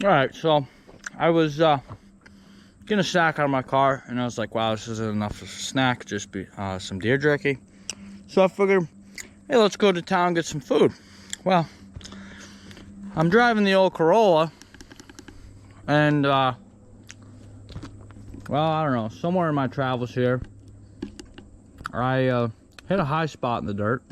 All right, so I was getting a snack out of my car, and I was like, wow, this isn't enough of a snack, just be some deer jerky. So I figured, hey, let's go to town and get some food. Well, I'm driving the old Corolla, and well, I don't know, somewhere in my travels here, I hit a high spot in the dirt.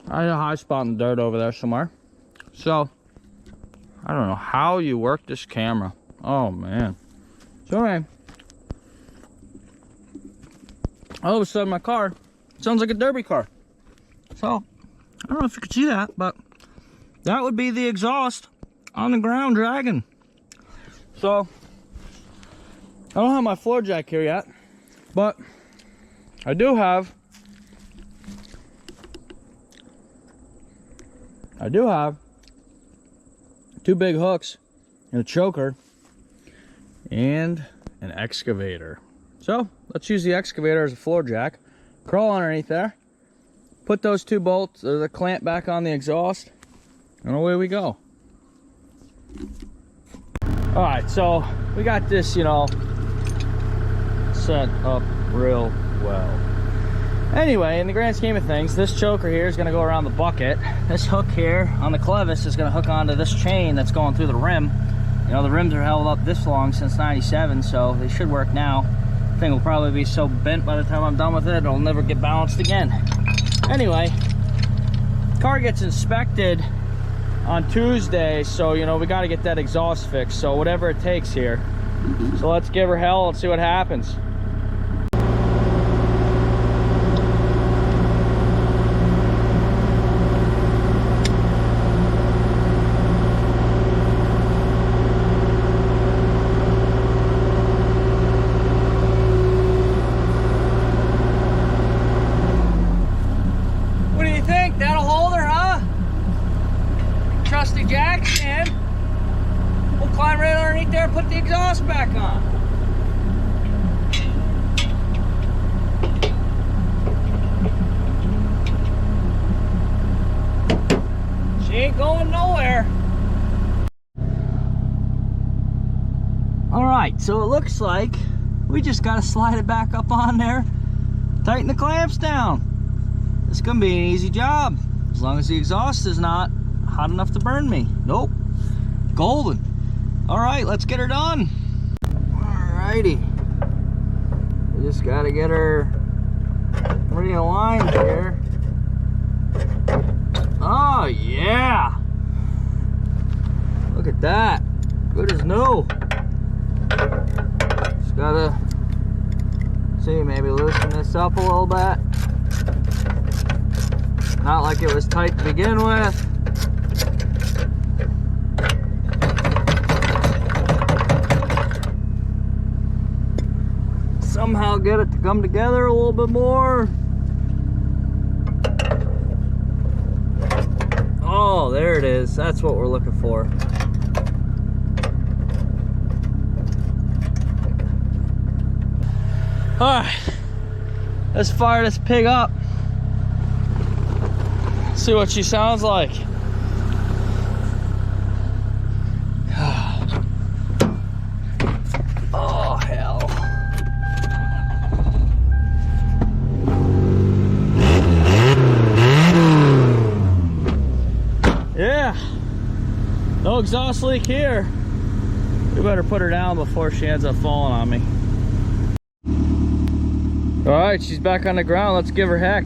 I hit a high spot in the dirt over there somewhere. So, I don't know how you work this camera. Oh, man. So anyway, all of a sudden my car sounds like a derby car. So, I don't know if you can see that, but that would be the exhaust on the ground dragging. So, I don't have my floor jack here yet, but I do have two big hooks and a choker and an excavator. So let's use the excavator as a floor jack, crawl underneath there, put those two bolts, the clamp back on the exhaust, and away we go. All right, so we got this, you know, set up real well. Anyway, in the grand scheme of things, this choker here is going to go around the bucket. This hook here on the clevis is going to hook onto this chain that's going through the rim. You know, the rims are held up this long since '97, so they should work now. The thing will probably be so bent by the time I'm done with it, it'll never get balanced again. Anyway, car gets inspected on Tuesday, so, you know, we got to get that exhaust fixed, so whatever it takes here. So let's give her hell and see what happens. Trusty jack, and we'll climb right underneath there and put the exhaust back on. She ain't going nowhere. All right, so it looks like we just got to slide it back up on there, tighten the clamps down. It's gonna be an easy job, as long as the exhaust is not hot enough to burn me. Nope. Golden. All right, let's get her done. All righty. We just got to get her realigned here. Oh, yeah. Look at that. Good as new. Just got to see, maybe loosen this up a little bit. Not like it was tight to begin with. Somehow get it to come together a little bit more. Oh, there it is. That's what we're looking for. All right, let's fire this pig up. See what she sounds like. Oh, hell. Yeah, no exhaust leak here. We better put her down before she ends up falling on me. All right, she's back on the ground. Let's give her heck.